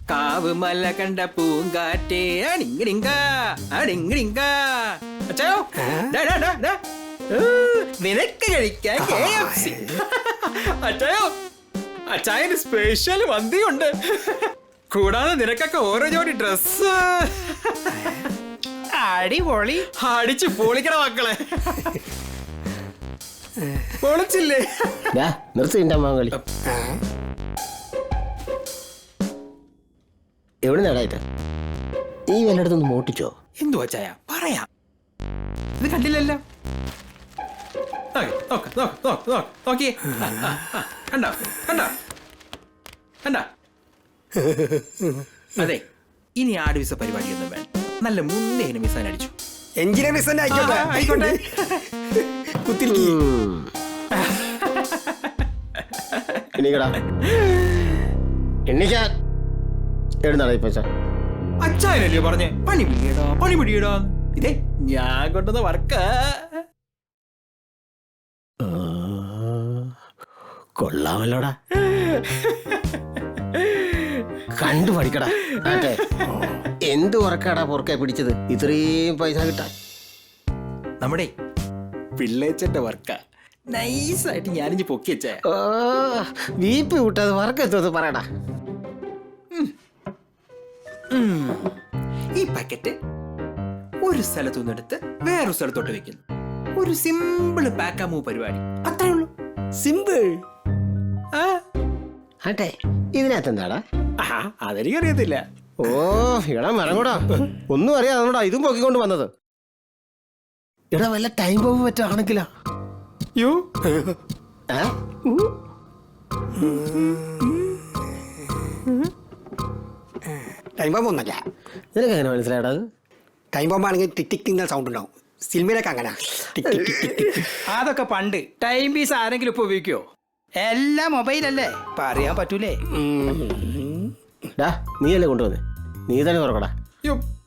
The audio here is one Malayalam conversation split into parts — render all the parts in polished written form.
കാവ് മല കണ്ട പൂങ്കാറ്റേ അടിങ്ങിടിങ്ക അടിങ്ങിടിങ്ക. അച്ചായോ നിനക്ക് കഴിക്കാൻ KFC. അച്ചായോ അച്ചായന് സ്പെഷ്യൽ മന്തിയുണ്ട്. കൂടാതെ നിനക്കൊക്കെ ഓരോ ജോഡി ഡ്രസ്. അടിപൊളി. അടിച്ച് പൊളിക്കണ മക്കളെ. പൊളിച്ചില്ലേ? നിർത്തിൻ്റെ അമ്മാങ്കളി. എവിടെ നടായിട്ട് ഈ വല്ലയിടത്തൊന്ന് മോട്ടിച്ചോ? എന്തുവാ ചായ പറയാം. ഇത് കണ്ടില്ലല്ലോ. നോക്കിയേ. കണ്ടോ കണ്ടോ കണ്ടോ? അതെ, ഇനി ആട് വിസ പരിപാടിയൊന്നും വേണ്ട. നല്ല മുന്നേ മിസാൻ അടിച്ചു. എഞ്ചിനെ മിസ് ആയിക്കോട്ടെ. ആയിക്കോട്ടെ. കുത്തിരിക്കി. എണീക്കടാ എണീക്കാൻ. എഴുന്നടാ ഇപ്പൊ അച്ചായനല്ലേ പറഞ്ഞേ പണി പിടിയടാ പണി പിടിയടാ. ഇതേ ഞാൻ കൊണ്ടുവന്ന വർക്ക. കൊള്ളാമല്ലോടാ. കണ്ടു പഠിക്കടാ. എന്ത് ഉറക്കാടാ പൊറക്കെ പിടിച്ചത് ഇത്രയും പൈസ കിട്ടാൻ? നമ്മുടെ പിള്ളേച്ചന്റെ വർക്ക നൈസായിട്ട് ഞാനിഞ്ഞ് പൊക്കി വെച്ചേ. വീപ്പി വിട്ടത് വർക്കെത്തുന്നത് പറയടാ. ഈ പാക്കറ്റ് ഒരു സ്ഥലത്തു നിന്നെടുത്ത് വേറൊരു സ്ഥലത്തോട്ട് വെക്കുന്നു. ഒരു സിമ്പിൾ പാക്കാമൂ പരിപാടി. അത്രേ ഉള്ളൂ. സിമ്പിൾ. ആട്ടെ ഇതിനകത്ത് എന്താടാ? അതെനിക്കറിയത്തില്ല. ഓ എടാ മരങ്ങൂടാ, ഒന്നും അറിയാതാണോടാ ഇതും പൊക്കിക്കൊണ്ട് വന്നത്. എടാ വല്ല ടൈം ബോംബ് പറ്റാണെങ്കിലാ. യോ ടൈം ബോംബ് ഒന്നല്ല. നിനക്ക് എങ്ങനെ മനസ്സിലായടാ? ടൈം ബോംബ് ആണെങ്കിൽ ടിക് ടിക് ടിക് സൗണ്ട് ഉണ്ടാവും. സിനിമയിലൊക്കെ അങ്ങനെ അതൊക്കെ പണ്ട്. ടൈം പീസ് ആരെങ്കിലും ഇപ്പൊ ഉപയോഗിക്കോ? എല്ലാം മൊബൈലല്ലേ, പറയാൻ പറ്റൂലേ. നീ അല്ലേ കൊണ്ടുവന്നേ, നീ തന്നെ തുറക്കടാ.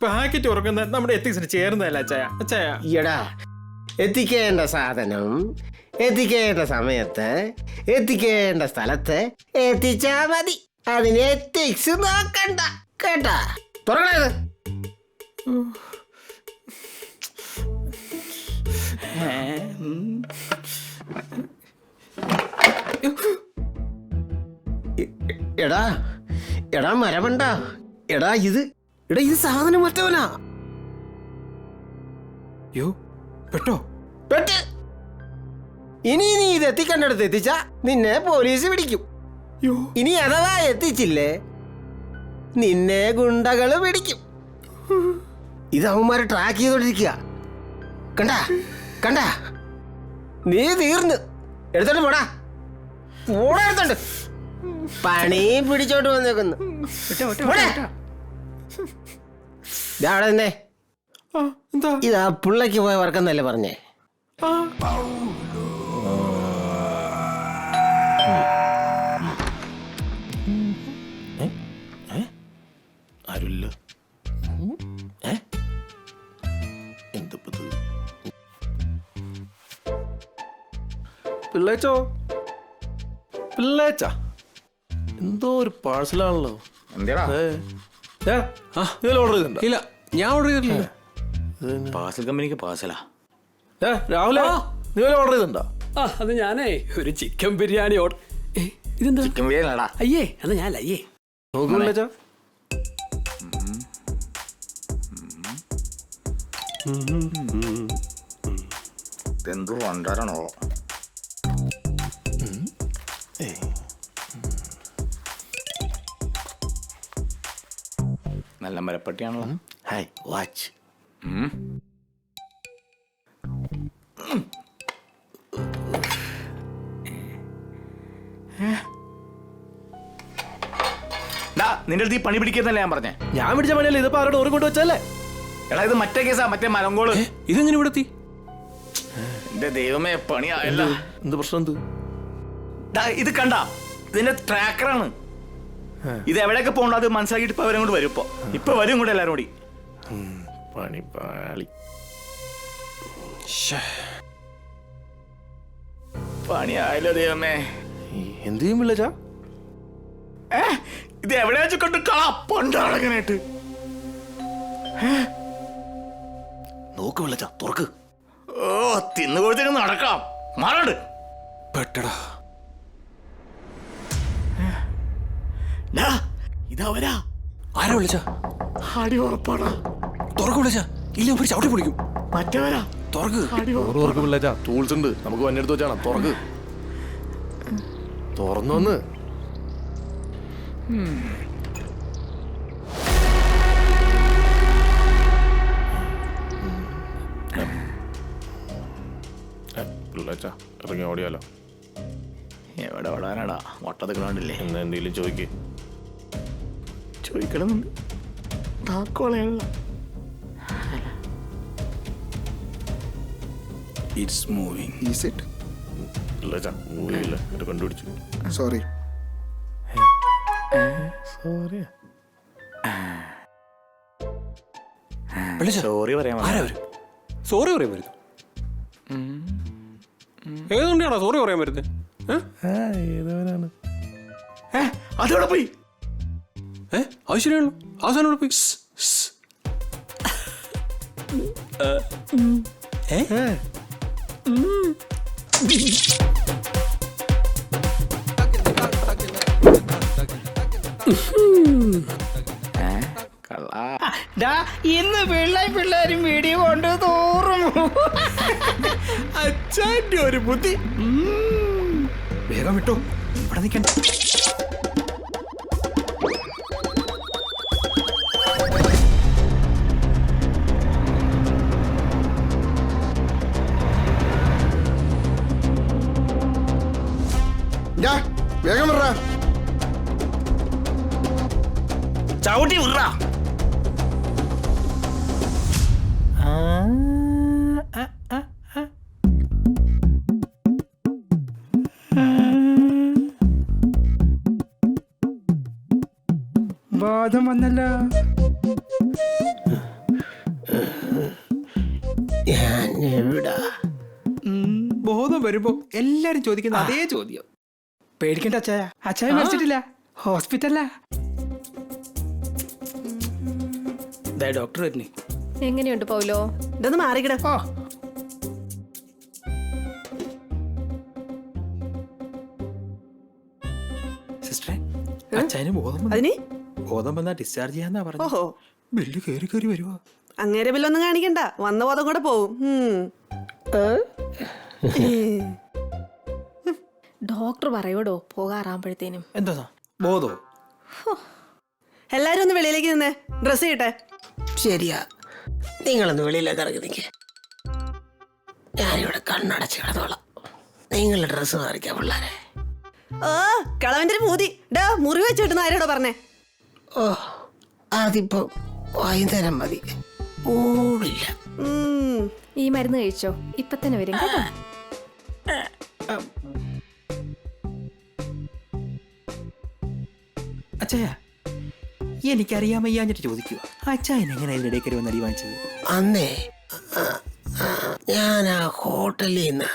പാക്കറ്റ് ഉറക്കുന്ന നമ്മുടെ എത്തിക്സിന് ചേർന്നതല്ല അച്ചായ. അച്ചായ എടാ എത്തിക്കേണ്ട സാധനം എത്തിക്കേണ്ട സമയത്ത് എത്തിക്കേണ്ട സ്ഥലത്ത് എത്തിച്ചാ മതി. അതിന് എത്തിക്സ് നോക്കണ്ട കേട്ടാ. തുറക്കണത് എടാ എടാ മരമണ്ട. എടാ ഇത് സാധനം മറ്റവനാ. യോ പെട്ടോ പെട്ട്. ഇനി നീ ഇത് എത്തിക്കേണ്ടടുത്ത് എത്തിച്ചാ നിന്നെ പോലീസ് പിടിക്കും. ഇനി അഥവാ എത്തിച്ചില്ലേ നിന്നെ ഗുണ്ടകള് പിടിക്കും. ഇത് അവന്മാരെ ട്രാക്ക് ചെയ്തോണ്ടിരിക്കുക. കണ്ടാ കണ്ടാ? നീ തീർന്ന്. എടുത്തോണ്ട് പോടാ. പോടാ എടുത്തോണ്ട്. പണി പിടിച്ചോണ്ട് വന്നേക്കുന്നു. അവിടെ തന്നെ ഇതാ പിള്ളക്ക് പോയ വർക്കെന്നല്ലേ പറഞ്ഞേ? ആരുല്ലോ? പിള്ളേച്ചോ പിള്ളേച്ച എന്തോ ഒരു പാഴ്സലാണല്ലോ. ഓർഡർ ചെയ്തിട്ടുണ്ടോ? ഇല്ല, ഞാൻ ഓർഡർ ചെയ്തിട്ടില്ല. പാഴ്സൽ കമ്പനിക്ക് പാഴ്സലാ. രാഹുല നീ ഓർഡർ ചെയ്തിട്ടുണ്ടോ? അത് ഞാനേ ഒരു ചിക്കൻ ബിരിയാണി ഓർഡർ. ഇതെന്താ ചിക്കൻ ബിരിയാണി? അയ്യേ അത് ഞാനല്ല. അയ്യേ നോക്കില്ലച്ചോ. എന്ത് വണ്ടാരണോ? നല്ല മരപ്പട്ടിയാണല്ലോ. Hi watch. നിന്റെ അടുത്ത് ഈ പണി പിടിക്കുന്നല്ലേ ഞാൻ പറഞ്ഞേ? ഞാൻ പിടിച്ച പണിയല്ലേ ഇതിപ്പോ ആരോട് ഓർമ്മ കൊണ്ട് വെച്ചല്ലേ? എടാ ഇത് മറ്റേ കേസാ, മറ്റേ മലങ്കോള്. ഇതെങ്ങനെ ഇവിടെ എത്തി? എന്റെ ദൈവമേ പണിയായല്ല. എന്ത് പ്രശ്നം? എന്ത് ഇത് കണ്ട ഇതിന്റെ ട്രാക്കറാണ്. ഇത് എവിടെയൊക്കെ പോകണ്ട അത് മനസ്സിലാക്കിട്ട് ഇപ്പൊ അവരെ കൊണ്ട് വരും. ഇപ്പൊ വരും കൂടെ എല്ലാരും കൂടി. പണിപ്പാളി. പണിയായല്ലോ ദൈവമേ. എന്ത് ചെയ്യും പിള്ളേച്ചാ? ഇത് എവിടെ വെച്ച് കൊണ്ട് കളപ്പണ്ടാളങ്ങനായിട്ട് നോക്ക് വിളിച്ച തുറക്ക്. ഓ തിന്നു കൊടുത്തേക്ക് നടക്കാം. മാറണ്ട് പെട്ടടാ. ഇതവരാ. ആരാ വിളിച്ച? അടി ഉറപ്പാടാ. തുറക്ക് വിളിച്ച. ഇല്ല ഒരു ചവിട്ടി പൊളിക്കും. മറ്റവരാ. തുറക്ക്. തുറക്ക് പിള്ളേച്ചാ, ടൂൾസ് ഉണ്ട്, നമുക്ക് വന്നെടുത്ത് വെച്ചാണ്. തുറക്ക്, തുറന്നൊന്ന്. പിള്ളേച്ചാ ഇറങ്ങി ഓടിയാലോ. എവിടെ ഓടാനാടാ? മൊട്ടത്ത് കാണാണ്ടില്ലേ? എന്നാ എന്തെങ്കിലും ചോദിക്കേ. ചോദിക്കണമെന്നുണ്ട്. താക്കോളയല്ല. It's moving. Is it? പിള്ളേച്ചാ മൂവിയില്ല, ഇത് കണ്ടുപിടിച്ചു. Sorry. സോറി. വിളിച്ച. സോറി പറയാൻ ആരാ അവര്? സോറി പറയാൻ വരുന്നു. ഏതുകൊണ്ടാണോ സോറി പറയാൻ വരുന്നത്? ഏതവനാണ്? അതോടെ പോയി. അത് ശരിയാണല്ലോ. അവസാനം പോയി. ഇന്ന് പിള്ളേരും വീഡിയോ കൊണ്ട് തോറും അച്ഛൻ്റെ ഒരു ബുദ്ധി. വേഗം വിട്ടോ, ഇവിടെ നിൽക്കണ്ട. വേഗം പറ. ചവിട്ടി വിട. ബോധം വന്നല്ലോ. ഞാൻ എവിടാ? ബോധം വരുമ്പോ എല്ലാരും ചോദിക്കുന്ന അതേ ചോദ്യം. പേടിക്കണ്ട അച്ചായ, അച്ചായ മരിച്ചിട്ടില്ല, ഹോസ്പിറ്റലാ. ഡോക്ടർ വരുന്നേ. എങ്ങനെയുണ്ട് പൗലോ? ഇതൊന്ന് മാറിക്കിട. ഓ സിസ്റ്ററെ, അച്ഛന് ബോധം വന്നു. അതിന് ബോധം വന്നാ ഡിസ്ചാർജ് ചെയ്യാന്നാ പറഞ്ഞു. ഓഹോ, ബില്ല് കയറി വരുവാ. അങ്ങേരെ ബില്ലൊന്നും കാണിക്കണ്ട, വന്ന ബോധം കൂടെ പോവും. ഡോക്ടർ പറയോടോ പോകാറാകുമ്പോഴത്തേനും. എന്താ ബോധോ? എല്ലാരും ഒന്ന് വെളിയിലേക്ക് നിന്നേ, ഡ്രസ് ചെയ്യട്ടെ. ശരിയാ, നിങ്ങളൊന്ന് വെളിയിലേക്ക് ഇറങ്ങി നിൽക്കേ. ഞാനിവിടെ കണ്ണടച്ച് കിടന്നോളാം. നിങ്ങളുടെ ഡ്രസ്സ് മാറിക്കാം പിള്ളേരെ. ഓ കളവന്റെ ഒരു പൂതി. ഡാ മുറി വെച്ചിട്ടുന്ന ആരോടോ പറഞ്ഞേ? ഓ അതിപ്പോ വൈകുന്നേരം മതി, ഓടില്ല. ഈ മരുന്ന് കഴിച്ചോ, ഇപ്പൊ തന്നെ വരും കേട്ടോ. അച്ഛാ, എനിക്കറിയാൻ വയ്യാഞ്ഞിട്ട് ചോദിക്കുക, അച്ഛൻ എങ്ങനെ അതിനിടയിൽ കയറി വന്ന് അടി വാങ്ങിച്ചത്? അന്നേ ഞാൻ ആ ഹോട്ടലിൽ നിന്ന്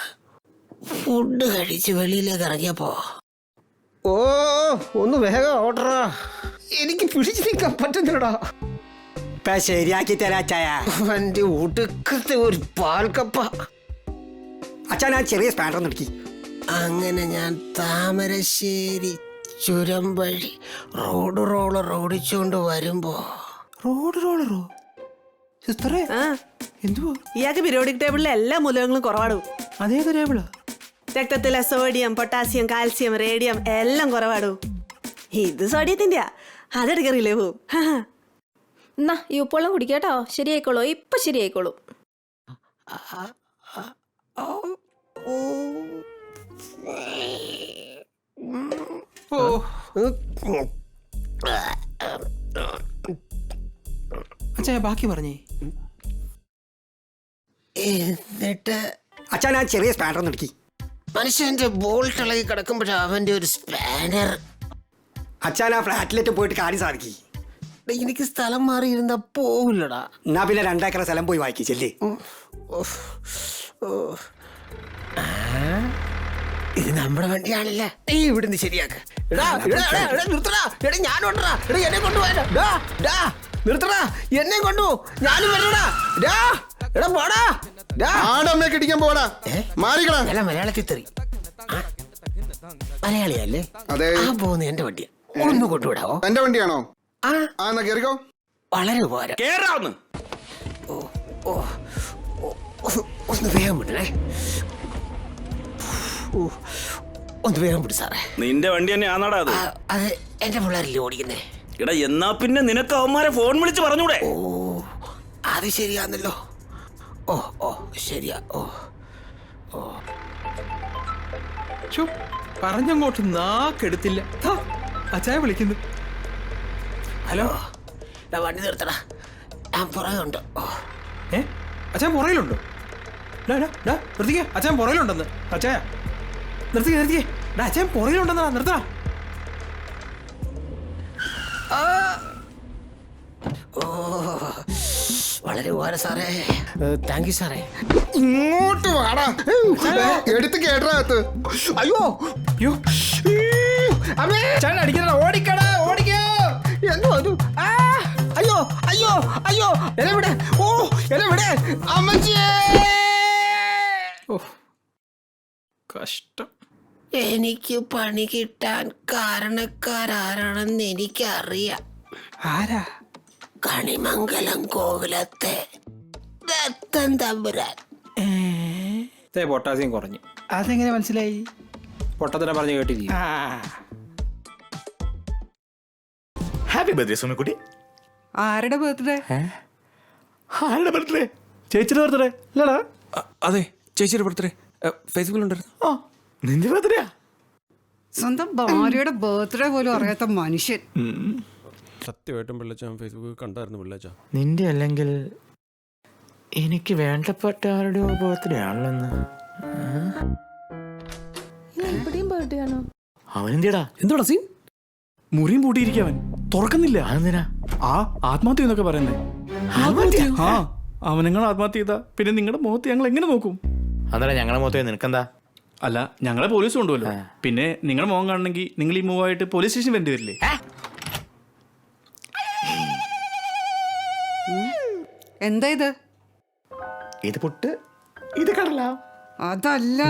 ഫുഡ് കഴിച്ച് വെളിയിലേക്ക് ഇറങ്ങിയപ്പോ. ഓ ഒന്ന് വേഗം ഓർഡറാ, എനിക്ക് പിടിച്ചു നിൽക്കാൻ പറ്റുന്നില്ലടാ. ഇപ്പൊ ശരിയാക്കി തരാ അച്ചായ. അവന്റെ ഒടുക്കത്തെ ഒരു പാൽക്കപ്പ. അച്ഛാ ഞാൻ ചെറിയ സ്പാൻഡർ നടക്കി. അങ്ങനെ ഞാൻ താമരശ്ശേരി ചുരം വഴി റോഡ് റോളർ ഓടിച്ചുകൊണ്ട് വരുമ്പോ. റോഡ് റോളറോ? സിസ്റ്ററെ ആ എന്തുവാ? ഇയാൾക്ക് പീരിയോഡിക് ടേബിളിലെ എല്ലാ മൂലകങ്ങളും കുറവാടും. അതേത് ടേബിളാ? രക്തത്തിലെ സോഡിയം, പൊട്ടാസ്യം, കാൽസ്യം, റേഡിയം എല്ലാം കുറവാടും. ഇത് സോഡിയത്തിന്റെയാ, അതെടുക്കറിയില്ലേ പോവും. എന്നാ ഈ ഉപ്പുവെള്ളം കുടിക്കാട്ടോ, ശരിയായിക്കോളൂ, ഇപ്പൊ ശരിയായിക്കോളൂ. അച്ഛാ ബാക്കി പറഞ്ഞേ. എന്നിട്ട് അച്ഛാ ഞാൻ ചെറിയ സ്പാൻഡർ നടക്കി. മനുഷ്യന്റെ ബോൾട്ട് ഇളകി കിടക്കുമ്പോഴാ അവന്റെ ഒരു സ്പാനർ. അച്ഛാ ഞാൻ ഫ്ലാറ്റിലേക്ക് പോയിട്ട് കാര്യം സാധിക്കി. എനിക്ക് സ്ഥലം മാറിയിരുന്ന പോവില്ലടാ. എന്നാ പിന്നെ 2 ഏക്കർ സ്ഥലം പോയി വായിക്കി ചെല്ലേ. ഇത് നമ്മുടെ വണ്ടിയാണല്ലേ, നീ ഇവിടുന്ന് ശരിയാക്ക. നിർത്തടാ, എടാ ഞാനോട്ടറാ, എടാ എന്നെ കൊണ്ടുപോയാ, നിർത്തടാ, എന്നെ കൊണ്ടുപോ, ഞാനും വരണടാ, എടാ പോടാ. ആടമ്മയൊക്കെ ഇടിക്കാൻ പോടാ, മാറിക്കടാ. നല്ല മലയാളത്തിൽ തെറി. മലയാളിയല്ലേ? അതെ. ആ പോകുന്ന എന്റെ വണ്ടിയാ, ഒന്ന് കൊണ്ടുവിടാവോ? എന്റെ വണ്ടിയാണോ? ആ എന്നാ കേറിക്കോ. വളരെ ഉപകാരം. കേറാവുന്നു. ഒന്ന് വേഗം വിടണേ, ഒന്ന് വേഗം വിട് സാറേ. നിന്റെ വണ്ടി തന്നെ ആന്നാടാ അത്? അത് എന്റെ പിള്ളേരല്ലേ ഓടിക്കുന്നേ. എടാ എന്നാ പിന്നെ നിനക്ക് അവന്മാരെ ഫോൺ വിളിച്ച് പറഞ്ഞൂടെ? ഓ അത് ശരിയാന്നല്ലോ. ഓ ഓ ശരിയാ. ഓ ഓ ഛോ, പറഞ്ഞങ്ങോട്ട് നാക്കെടുത്തില്ല. അച്ചായ വിളിക്കുന്നു. ഹലോ, വണ്ടി നിർത്തടാ, ഞാൻ പുറകുണ്ട്. അച്ഛൻ പുറയിലുണ്ടോ? നിർത്തിക്കേ, അച്ഛൻ പുറയിലുണ്ടെന്ന്. അച്ചായ നിർത്തിക്കേ, അച്ഛൻ പുറയിലുണ്ടെന്നാ, നിർത്താ. ഓ വളരെ ഉപകാരം സാറേ, താങ്ക് യു സാറേ. ഇങ്ങോട്ട് വാടാ, എടുത്ത് കേട്ടകത്ത്. അയ്യോ അയ്യോ, അടിക്കണ, ഓടിക്കടാ, ഓടിക്കോ. എന്തോ ഒരു അയ്യോ അയ്യോ അയ്യോ എവിടെ, ഓ എവിടെ അമ്മച്ചിയേ. കഷ്ടം. എനിക്ക് പണി കിട്ടാൻ കാരണക്കാരാണെന്ന് എനിക്കറിയാം. ആരാ? കണിമംഗലം കോവിലത്തെ ദത്തൻ തമ്പുരാൻ. പൊട്ടാസ്യം കുറഞ്ഞു. അതെങ്ങനെ മനസ്സിലായി? പൊട്ടത്തിനെ പറഞ്ഞു കേട്ടിരിക്കും. Happy birthday സുമിക്കുട്ടി. ആരുടെ ബർത്ത്ഡേ? ആരുടെ ബർത്ത്ഡേ? ചേച്ചിയുടെ ബർത്ത്ഡേ അല്ലടാ? അതെ, ചേച്ചിയുടെ ബർത്ത്ഡേ ഫേസ്ബുക്കിലുണ്ടായിരുന്നു. നിന്റെ ബർത്ത്ഡേ? സ്വന്തം ഭാര്യയുടെ ബർത്ത്ഡേ പോലും അറിയാത്ത മനുഷ്യൻ. സത്യമായിട്ടും പിള്ളച്ച ഫേസ്ബുക്കിൽ കണ്ടായിരുന്നു പിള്ളച്ച. നിന്റെ അല്ലെങ്കിൽ എനിക്ക് വേണ്ടപ്പെട്ട ആരുടെയോ ബർത്ത്ഡേ ആണല്ലോ. ബർത്ത്ഡേ ആണോ? അവനെന്തിടാ? എന്തോടാ സീൻ? മുറിയും പൂട്ടിയിരിക്കവൻ, തുറക്കുന്നില്ല. അതെന്തിനാ? ആ ആത്മഹത്യ എന്നൊക്കെ പറയുന്നേ. ആ അവനങ്ങൾ ആത്മഹത്യ ചെയ്താ പിന്നെ നിങ്ങളുടെ മുഖത്ത് ഞങ്ങൾ എങ്ങനെ നോക്കും? അന്നേരം ഞങ്ങളെ മുഖത്ത് നിനക്കെന്താ? അല്ല, ഞങ്ങളെ പോലീസ് കൊണ്ടുപോലോ. പിന്നെ നിങ്ങളുടെ മുഖം കാണണമെങ്കിൽ നിങ്ങൾ ഈ മൂവായിട്ട് പോലീസ് സ്റ്റേഷൻ വരേണ്ടി വരില്ലേ? എന്താ ഇത്? ഇത് പുട്ട്, ഇത് കടല. അതല്ല,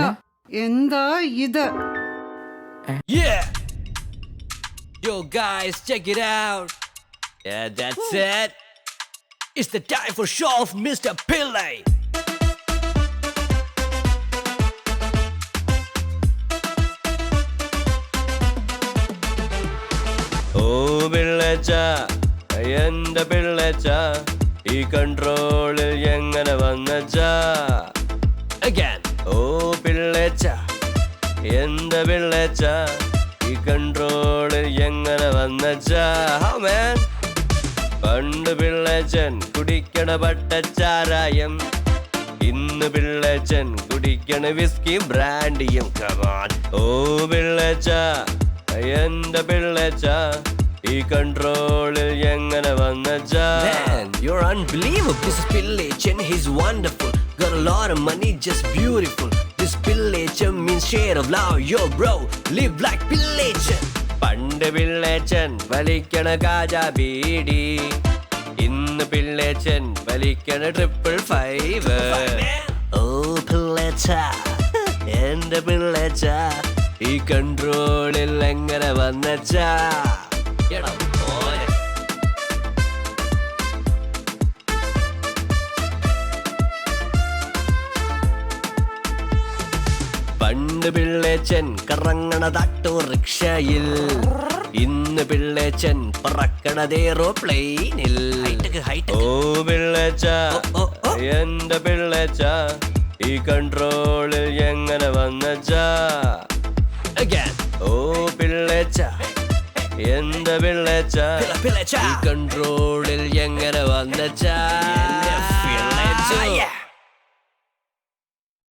എന്താ ഇത്? Yeah! Yo guys, check it out. Yeah, that's it. It's the time for show of Mr. Pillai. ഓ പിള്ളച്ച, എന്റെ പിള്ളച്ച, ഈ കൺട്രോളിൽ എങ്ങനെ വന്നച്ച? Again. ഓ പിള്ളച്ച, എന്റെ പിള്ളച്ച, ഈ കൺട്രോളിൽ എങ്ങനെ വന്നച്ച? How man? പണ്ട് പിള്ളച്ചൻ കുടിക്കണ പട്ടച്ചാരായം, ഇന്ന് പിള്ളച്ചൻ കുടിക്കണ വിസ്കി ബ്രാൻഡിയും. ഓ പിള്ളച്ച, എന്റെ പിള്ളച്ച, ഈ കൺട്രോളിൽ എങ്ങനെ വന്നച്ച? Man, you're unbelievable. This is Pillachan, he's wonderful. Got a lot of money, just beautiful. This Pillachan means share of love. Yo bro, live like Pillachan. പണ്ട് പിള്ളേച്ചൻ വലിക്കണ കാജാ ബീഡി, ഇന്ന് പിള്ളേച്ചൻ വലിക്കണ 555. ഓ പിള്ളേച്ച, എന്റെ പിള്ളേച്ച, ഈ കൺട്രോളിൽ എങ്ങനെ വന്നച്ച? പണ്ട് പിള്ളേച്ചൻ കറങ്ങണ ഓട്ടോറിക്ഷയിൽ, ഇന്ന് പിള്ളേച്ചൻ പറക്കണത് എയ്റോപ്ലെയിനിൽ. ഓ പിള്ളേച്ച, എന്റെ പിള്ളേച്ച, ഈ കൺട്രോളിൽ എങ്ങനെ വന്നച്ച? ഓ പിള്ളേച്ച, എന്റെ പിള്ളേച്ച, ഈ കൺട്രോളിൽ എങ്ങനെ വന്നച്ച?